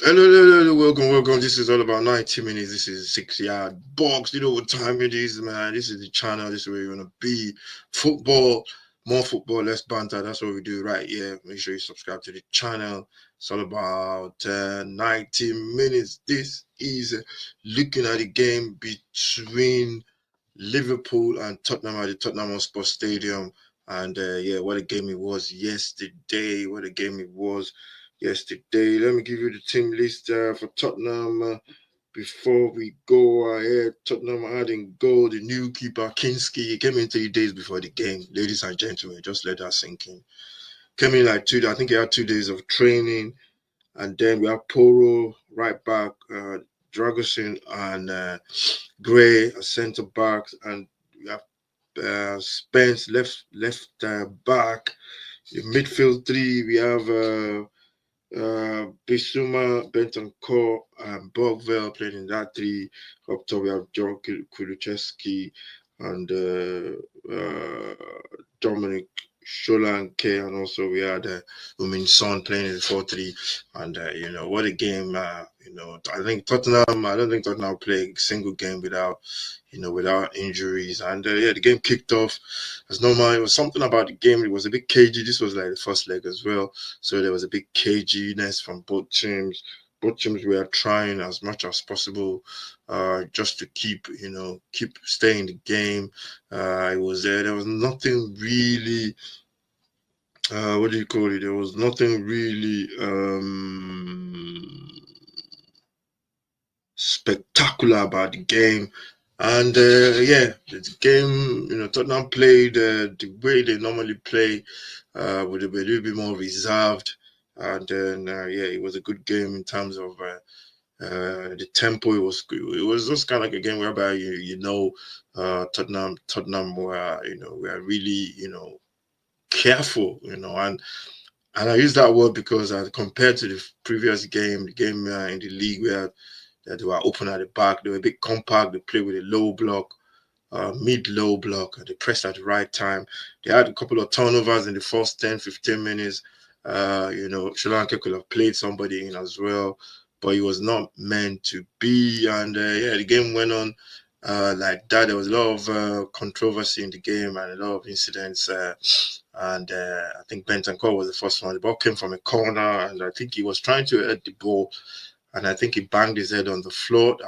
Hello, welcome. This is all about 90 minutes. This is 6 yard box. You know what time it is, man. This is the channel. This is where you're gonna be. Football, more football, less banter. That's what we do right here. Make sure you subscribe to the channel. It's all about 90 minutes. This is looking at the game between Liverpool and Tottenham at the Tottenham Hotspur Stadium. And yeah, what a game it was yesterday. What a game it was yesterday. Let me give you the team list for Tottenham before we go ahead. Tottenham had in goal the new keeper Kinski. He came in 3 days before the game, ladies and gentlemen. Just let that sink in. Came in like 2 days. I think he had 2 days of training. And then we have Poro right back, Dragosin and Gray as centre backs, and we have Spence left back. In midfield three, we have Bissouma, Bentancur, and Bogvel playing in that three. Up top, we have John Kulusevski and Dominic Solanke, and also we had Umin Son playing in the 4-3. And you know what a game! You know, I think Tottenham. I don't think Tottenham played a single game without, you know, without injuries. And yeah, the game kicked off as normal. It was something about the game. It was a bit cagey. This was like the first leg as well, so there was a big caginess from both teams. Both teams were trying as much as possible just to keep, you know, keep staying in the game. It was there was nothing really what do you call it? There was nothing really spectacular about the game. And yeah, the game, you know, Tottenham played the way they normally play, with a little bit more reserved. And then yeah, it was a good game in terms of the tempo. It was just kind of like a game whereby Tottenham were, you know, were really, you know, careful, you know, and I use that word because compared to the previous game, the game in the league where they were open at the back, they were a bit compact. They played with a low block, mid-low block. They pressed at the right time. They had a couple of turnovers in the first 10, 15 minutes. You know, Sri Lanka could have played somebody in as well, but it was not meant to be. And yeah, the game went on like that. There was a lot of controversy in the game and a lot of incidents. And I think Bentancur was the first one. The ball came from a corner, and I think he was trying to head the ball, and I think he banged his head on the floor.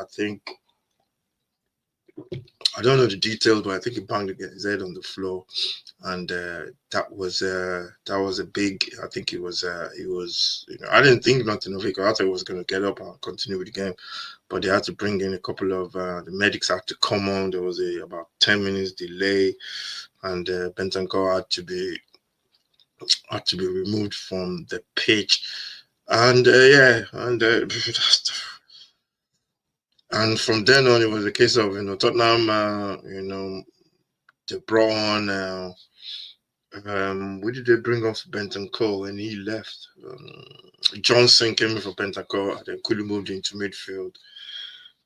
I don't know the details, but I think he banged his head on the floor, and that was a big. I think it was. You know, I didn't think nothing of it because I thought he was going to get up and continue with the game, but they had to bring in a couple of the medics had to come on. There was about 10 minutes delay, and Bentancur had to be removed from the pitch, and yeah, and and from then on, it was a case of, you know, Tottenham, you know, they brought on, what did they bring off Bentancur when he left? Johnson came in for Bentancur, and then Kulu moved into midfield.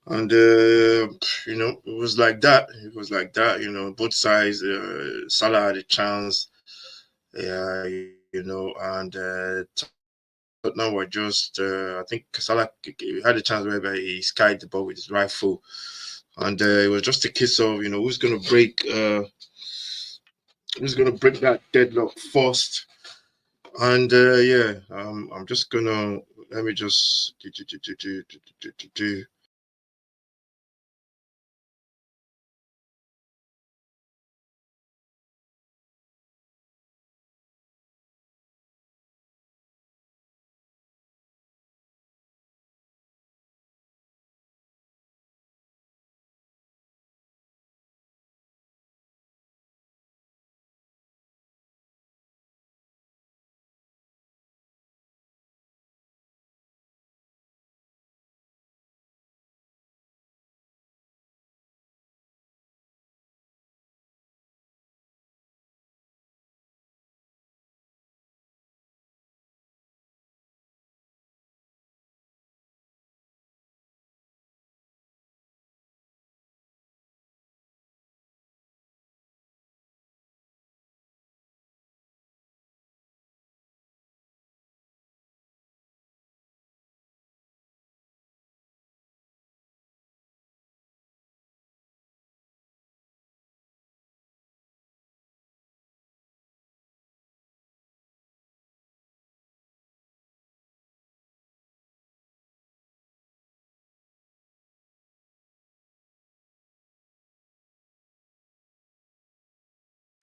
And, you know, it was like that. It was like that, you know, both sides. Salah had a chance, you know, and Tottenham were just, I think Salah had a chance where he skied the ball with his right foot. And it was just a case of, you know, who's going to break that deadlock first. And yeah, I'm just gonna let me just do.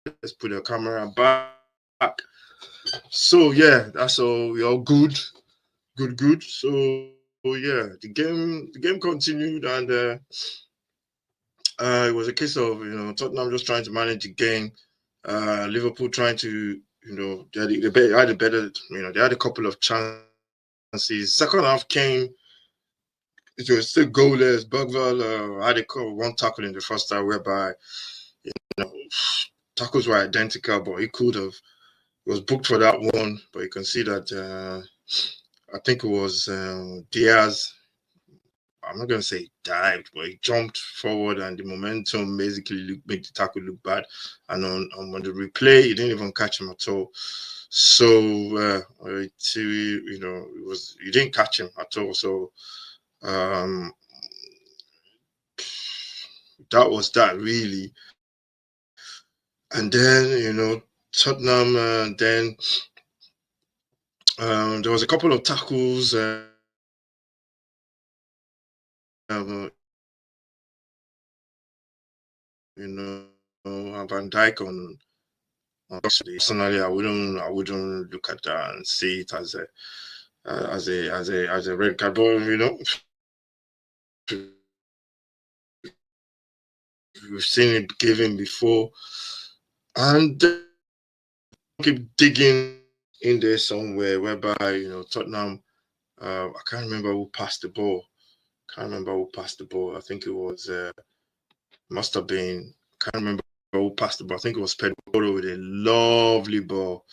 let's put the camera back. So yeah, that's all. We all good, good. So yeah, the game continued, and it was a case of Tottenham just trying to manage the game, Liverpool trying to they had a better they had a couple of chances. Second half came, it was still goalless. Bergvall had one tackle in the first half whereby you know tackles were identical, but he was booked for that one. But you can see that I think it was Diaz. I'm not going to say dived, but he jumped forward and the momentum basically made the tackle look bad. And on the replay, he didn't even catch him at all. So, it was you didn't catch him at all. So, that was that really. And then, Tottenham, then there was a couple of tackles. Van Dijk on personally, I wouldn't look at that and see it as a red card. But we've seen it given before, and keep digging in there somewhere whereby Tottenham. I can't remember who passed the ball. I think it was must have been. Can't remember who passed the ball. I think it was Pedro with a lovely ball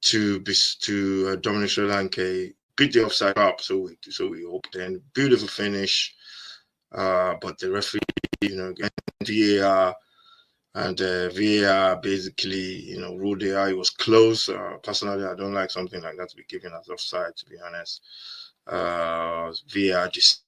to Dominic Sri Lanka, beat the offside up. So we hope then beautiful finish. But the referee, VAR and VAR basically, ruled the eye was close. Personally, I don't like something like that to be given as offside. To be honest, VAR decisions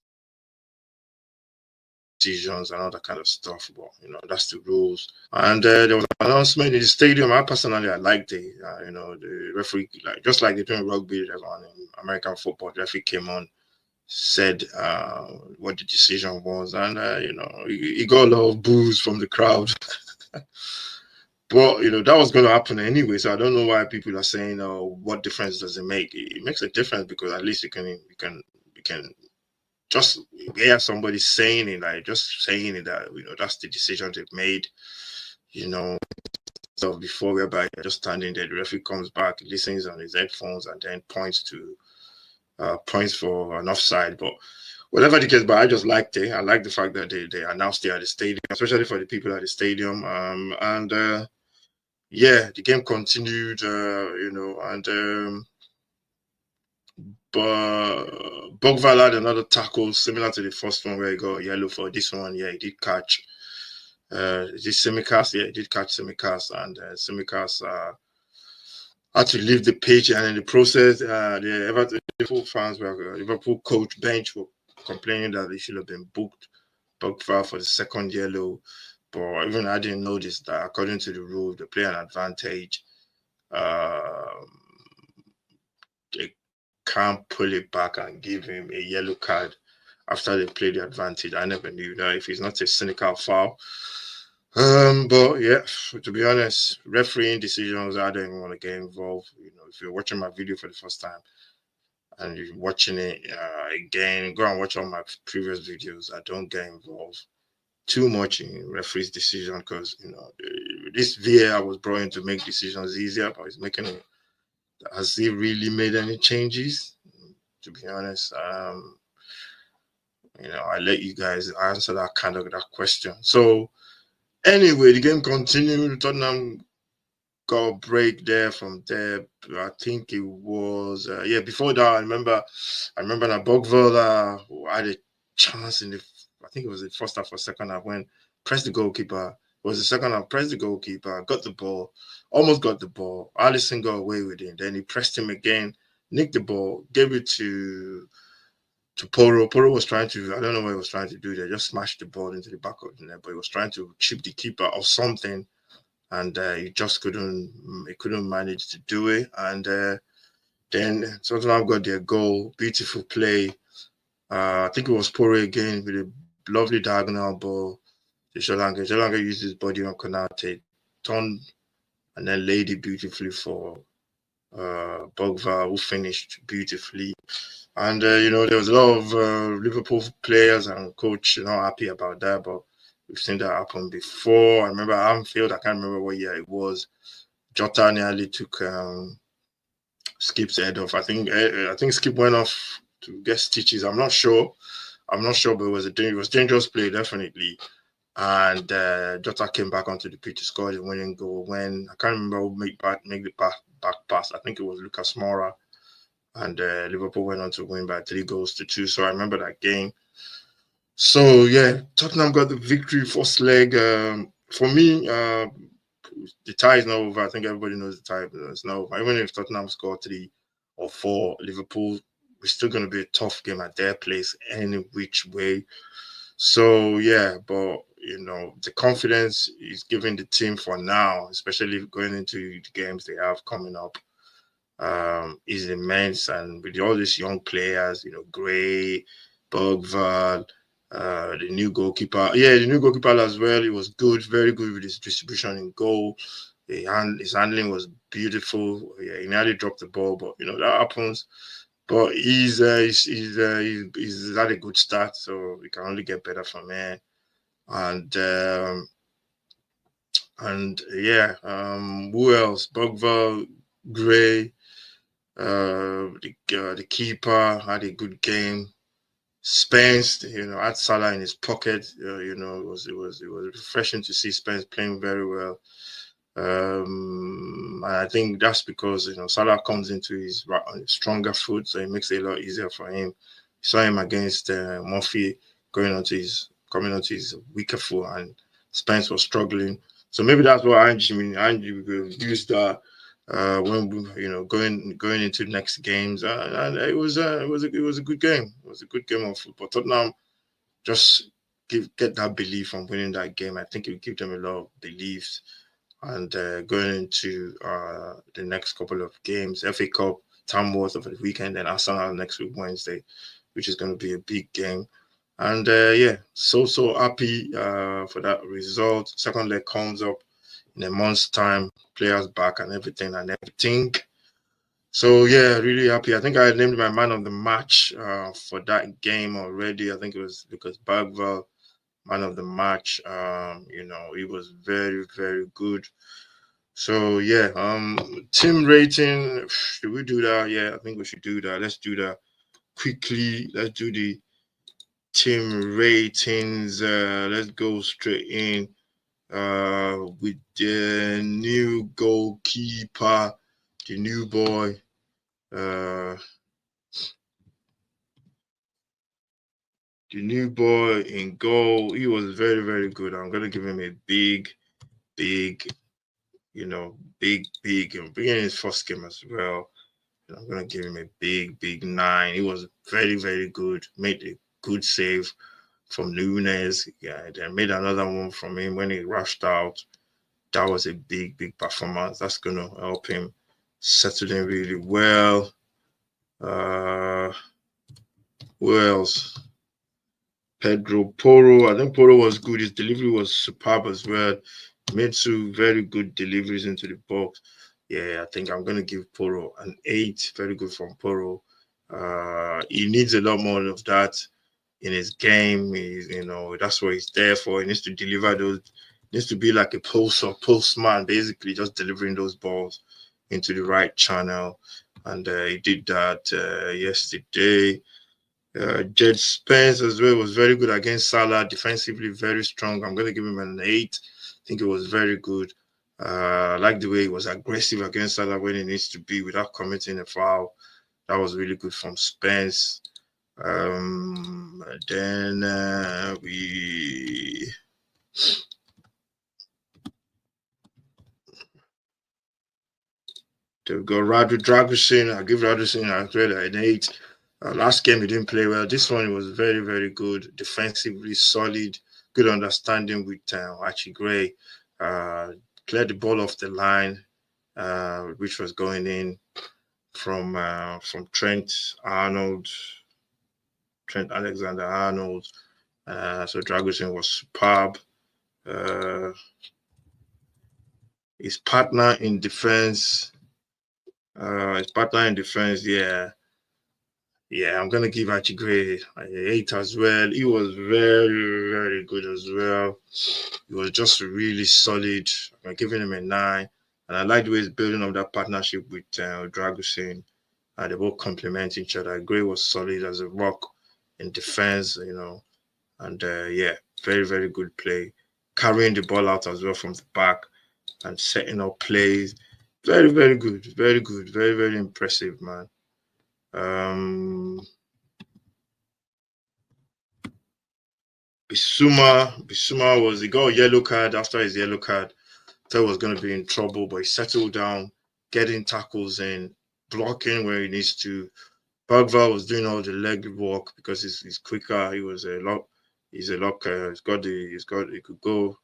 and all that kind of stuff. But that's the rules. And there was an announcement in the stadium. I liked it. The referee, just like they do in rugby, on in American football, the referee came on, said what the decision was, and he got a lot of boos from the crowd. But that was going to happen anyway. So I don't know why people are saying, "Oh, what difference does it make?" It makes a difference because at least you can just hear somebody saying it, just saying it that that's the decision they've made. So before whereby you're just standing there, the referee comes back, listens on his headphones, and then points for an offside. But whatever the case, but I just liked it. I like the fact that they announced it at the stadium, especially for the people at the stadium. And yeah, the game continued. And but Bogval had another tackle similar to the first one where he got yellow for. This one. Yeah, he did catch. This Simicast, yeah, he did catch Simicast, and Simicast had to leave the pitch, and in the process, the Liverpool fans Liverpool coach bench were complaining that they should have been booked for the second yellow. But even I didn't notice that according to the rule, they play an advantage. They can't pull it back and give him a yellow card after they play the advantage. I never knew that if it's not a cynical foul. But yeah, to be honest, refereeing decisions, I don't even want to get involved. If you're watching my video for the first time and you're watching it again, go and watch all my previous videos. I don't get involved too much in referees' decision because this VAR was brought in to make decisions easier, but it's making it. Has he really made any changes? To be honest, I let you guys answer that question. So. Anyway, the game continued. Tottenham got a break there from there. I think it was before that. I remember that Bogveld had a chance I think it was the first half or second half when pressed the goalkeeper. It was the second half, pressed the goalkeeper, got the ball, almost got the ball. Alisson got away with it. Then he pressed him again, nicked the ball, gave it to Poro. Poro was trying to, I don't know what he was trying to do there, just smashed the ball into the back of the net, but he was trying to chip the keeper or something, and he just couldn't manage to do it. And then Tottenham got their goal, beautiful play. I think it was Poro again with a lovely diagonal ball to Sri Lanka. Sri Lanka used his body on Konate, turned and then laid it beautifully for Pogba, who finished beautifully. And there was a lot of Liverpool players and coach not happy about that, but we've seen that happen before. I remember Anfield, I can't remember what year it was. Jota nearly took Skip's head off. I think Skip went off to get stitches. I'm not sure. But it was dangerous play definitely. And Jota came back onto the pitch to score the winning goal. When I can't remember who make the back pass. I think it was Lucas Moura, and Liverpool went on to win by 3-2. So I remember that game. So yeah, Tottenham got the victory first leg. For me, the tie is not over. I think everybody knows the tie is not over. Even if Tottenham score 3 or 4, Liverpool is still going to be a tough game at their place any which way. So yeah, but the confidence is giving the team for now, especially going into the games they have coming up, is immense. And with all these young players, Gray, Bergvall, the new goalkeeper. Yeah, the new goalkeeper as well. He was good, very good with his distribution in goal. His handling was beautiful. Yeah, he nearly dropped the ball, but that happens. But he's had a good start, so we can only get better from here. And yeah, who else? Bogva, Gray, the keeper had a good game. Spence, had Salah in his pocket. It was refreshing to see Spence playing very well. And I think that's because Salah comes into his stronger foot, so it makes it a lot easier for him. You saw him against Murphy coming onto his weaker foot, and Spence was struggling. So maybe that's what Angie will use that when going into next games, and it was a good game. It was a good game of football. Tottenham just get that belief from winning that game. I think it will give them a lot of beliefs. And going into the next couple of games, FA Cup, Tamworth over the weekend, and Arsenal next week, Wednesday, which is going to be a big game. And yeah, so happy for that result. Second leg comes up in a month's time, players back and everything. So yeah, really happy. I think I named my man of the match for that game already. I think it was Lucas Bergvall, man of the match. He was very, very good. So yeah, team rating. Should we do that? Yeah, I think we should do that. Let's do that quickly. Let's do the team ratings. Let's go straight in with the new goalkeeper, the new boy. The new boy in goal. He was very, very good. I'm gonna give him a big, big, big. Being his first game as well. I'm gonna give him a big, big 9. He was very, very good. Made a good save from Nunes. Yeah, then made another one from him when he rushed out. That was a big, big performance. That's gonna help him settle in really well. Who else? Pedro Porro. I think Porro was good. His delivery was superb as well. Made 2 very good deliveries into the box. Yeah, I think I'm going to give Porro an 8. Very good from Porro. He needs a lot more of that in his game. That's what he's there for. He needs to deliver those. He needs to be like a postman, basically, just delivering those balls into the right channel. And he did that yesterday. Jed Spence as well was very good against Salah, defensively very strong. I'm going to give him an 8. I think it was very good. I like the way he was aggressive against Salah when he needs to be without committing a foul. That was really good from Spence. Then we've got Radu Dragusin. I give Dragusin an 8. Last game he didn't play well. This one he was very, very good. Defensively solid. Good understanding with Archie Gray. Cleared the ball off the line, which was going in from Trent Alexander-Arnold. So Dragusin was superb. His partner in defense. Yeah. Yeah, I'm gonna give Achigre an 8 as well. He was very, very good as well. He was just really solid. I'm giving him a 9. And I like the way he's building up that partnership with Dragusin. They both complement each other. Gray was solid as a rock in defense, and yeah, very, very good play. Carrying the ball out as well from the back and setting up plays. Very, very good. Very good. Very, very impressive, man. Um, Bisuma he got a yellow card after his yellow card. Thought he was going to be in trouble, but he settled down, getting tackles in, blocking where he needs to. Bagval was doing all the leg work because he's quicker. He's a lot. He could go.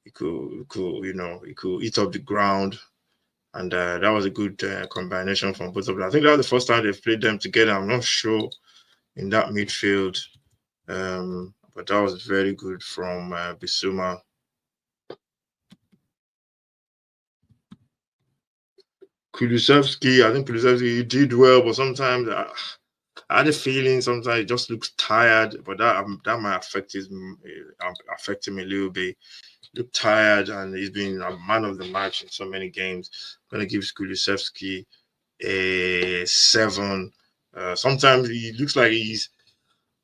He could eat up the ground, and that was a good combination from both of them. I think that was the first time they've played them together. I'm not sure in that midfield. But that was very good from Bisuma. I think Kulusevski he did well, but sometimes I had a feeling sometimes he just looks tired, but that might affect him a little bit. Look tired, and he's been a man of the match in so many games. I'm gonna give Kulusevski a 7. Sometimes he looks like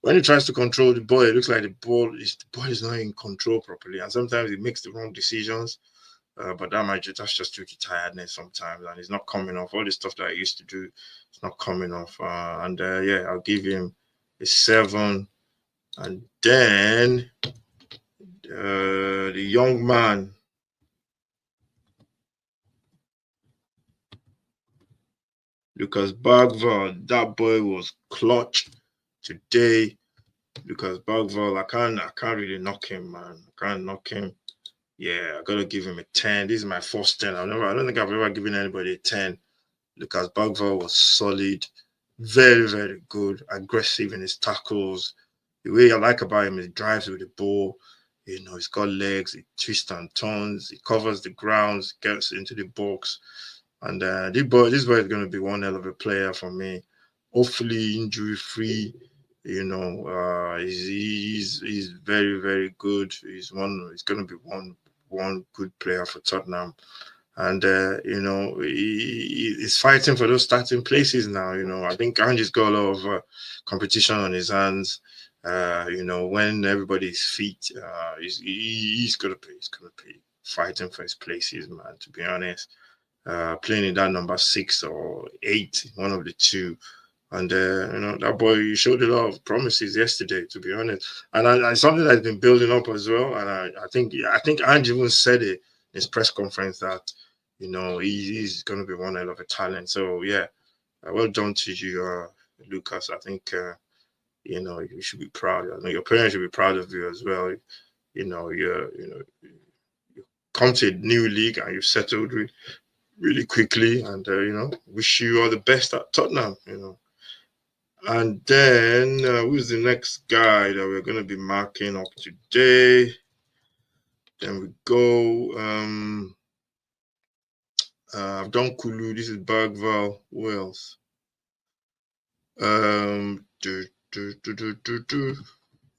when he tries to control the ball, it looks like the ball is not in control properly, and sometimes he makes the wrong decisions. But that's just due to tiredness sometimes, and it's not coming off. All the stuff that I used to do, it's not coming off. And yeah, I'll give him a 7. And then the young man, Lucas Bagval, that boy was clutch today. Lucas Bagval, I can't really knock him, man. I can't knock him. Yeah, I gotta give him a 10. This is my first 10. I don't think I've ever given anybody a 10. Lucas Bagval was solid, very, very good, aggressive in his tackles. The way I like about him is he drives with the ball. He's got legs, he twists and turns, he covers the grounds, gets into the box. And this boy is going to be one hell of a player for me. Hopefully injury free. He's very, very good. He's going to be one good player for Tottenham. And he's fighting for those starting places now. I think Ange's got a lot of competition on his hands. When everybody's fit, he's gonna be fighting for his places, man. To be honest, playing in that number 6 or 8, one of the two. And that boy showed a lot of promises yesterday, to be honest. And something that's been building up as well. And I think Ange even said it in his press conference that he's going to be one hell of a talent. So yeah, well done to you, Lucas. I think you should be proud. I know your parents should be proud of you as well. You come to a new league and you've settled really quickly, and wish you all the best at Tottenham. And then who's the next guy that we're going to be marking up today? Then we go. I've done Kulu. This is Bergval. Who else?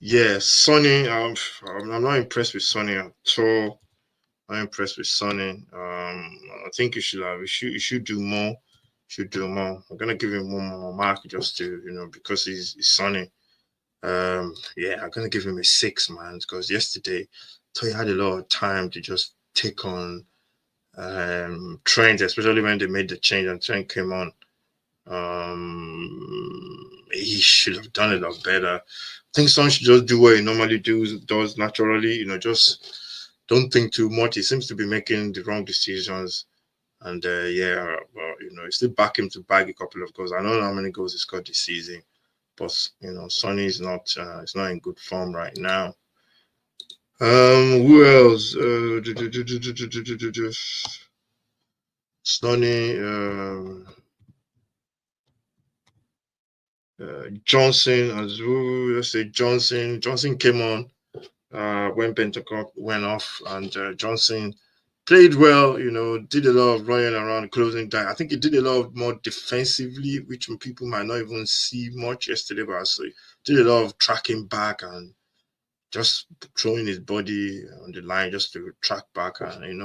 Yeah, Sonny. I'm not impressed with Sonny at all. I'm impressed with Sonny. I think you should do more. Should do more. I'm gonna give him one more mark just to because he's Sonny. Yeah, I'm gonna give him a 6, man, because yesterday I thought he had a lot of time to just take on Trent, especially when they made the change and Trent came on. He should have done it a lot better. I think Son should just do what he normally does naturally. Just don't think too much. He seems to be making the wrong decisions. And yeah, well, it's still back him to bag a couple of goals. I don't know how many goals he scored this season, but Sonny is not in good form right now. Who else? Sonny, Johnson as well. Let's say Johnson. Johnson came on when Bentancur went off, and Johnson played well, did a lot of running around, closing down. I think he did a lot of more defensively, which people might not even see much yesterday, but I saw did a lot of tracking back and just throwing his body on the line just to track back and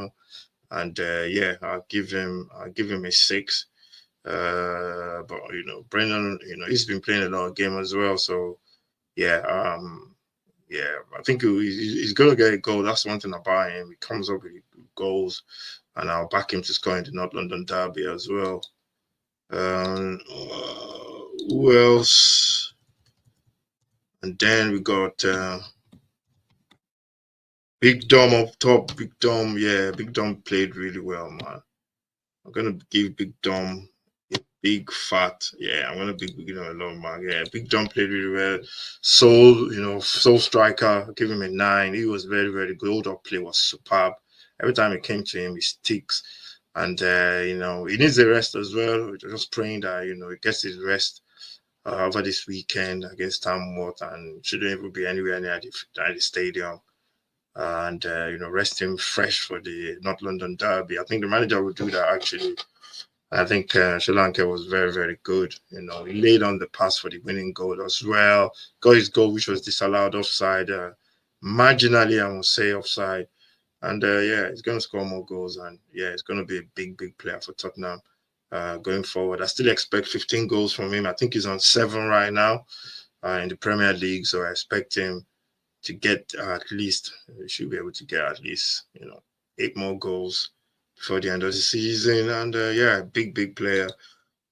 yeah, I'll give him a 6. But Brendan, he's been playing a lot of game as well, so yeah, yeah, I think he's gonna get a goal. That's one thing about him. He comes up with goals, and I'll back him to score in the North London derby as well. Who else? And then we got Big Dom up top. Big Dom, yeah, Big Dom played really well, man. I'm gonna give Big Dom a big fat. Yeah, I'm gonna give him a long mark. Yeah, Big Dom played really well. Soul striker. Give him a 9. He was very, very good. Hold up play was superb. Every time it came to him, he sticks. And he needs a rest as well. We're just praying that he gets his rest over this weekend against Tamworth and shouldn't even be anywhere near the stadium. And rest him fresh for the North London derby. I think the manager will do that actually. I think Sri Lanka was very, very good. He laid on the pass for the winning goal as well. Got his goal, which was disallowed offside, marginally, I would say offside. And yeah, he's going to score more goals. And yeah, he's going to be a big, big player for Tottenham going forward. I still expect 15 goals from him. I think he's on 7 right now in the Premier League. So I expect him to get at least, he should be able to get at least, 8 more goals before the end of the season. And yeah, big, big player.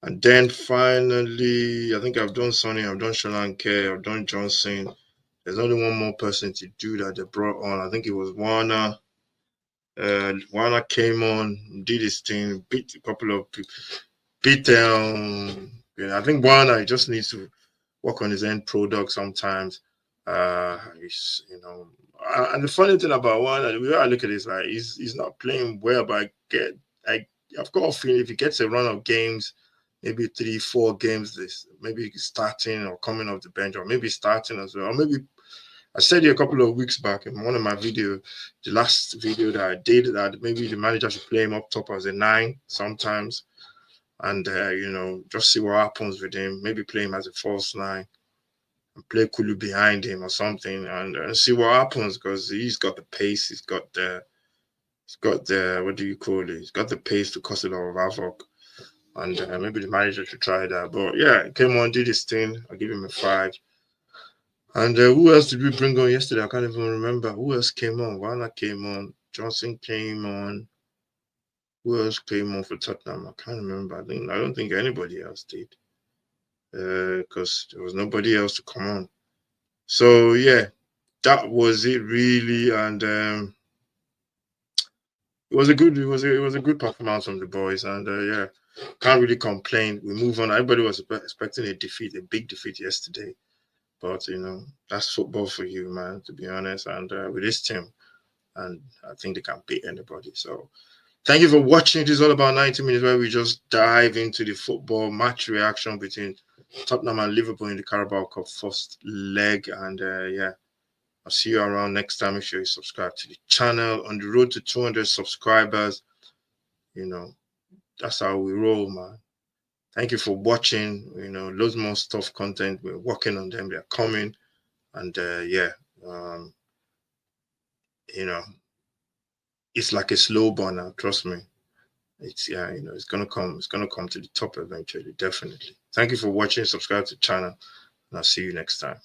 And then finally, I think I've done Sonny, I've done Solanke, I've done Johnson. There's only one more person to do that they brought on. I think it was Warner. Warner came on, did his thing, beat a couple of people, beat I think Warner just needs to work on his end product sometimes. He's, and the funny thing about Warner, the way I look at it is like he's not playing well, but I've got a feeling if he gets a run of games, maybe 3, 4 games, maybe starting or coming off the bench, or maybe starting as well, or maybe I said it a couple of weeks back in one of my videos, the last video that I did, that maybe the manager should play him up top as a 9 sometimes, and just see what happens with him. Maybe play him as a false 9 and play Kulu behind him or something, and see what happens because he's got the pace, he's got the what do you call it? He's got the pace to cause a lot of havoc. And maybe the manager should try that. But yeah, came on, did his thing. I'll give him a 5. And who else did we bring on yesterday? I can't even remember. Who else came on? Warner came on. Johnson came on. Who else came on for Tottenham? I can't remember. I don't think anybody else did. Because there was nobody else to come on. So yeah, that was it really. And it was a good performance from the boys. And yeah, can't really complain. We move on. Everybody was expecting a big defeat yesterday. But that's football for you, man. To be honest, and with this team, and I think they can beat anybody. So, thank you for watching. It is all about 90 minutes where we just dive into the football match reaction between Tottenham and Liverpool in the Carabao Cup first leg. And yeah, I'll see you around next time. Make sure you subscribe to the channel. On the road to 200 subscribers, that's how we roll, man. Thank you for watching. Loads more stuff content. We're working on them. They're coming. And yeah, you know, it's like a slow burner. Trust me. It's gonna come. It's gonna come to the top eventually. Definitely. Thank you for watching. Subscribe to the channel, and I'll see you next time.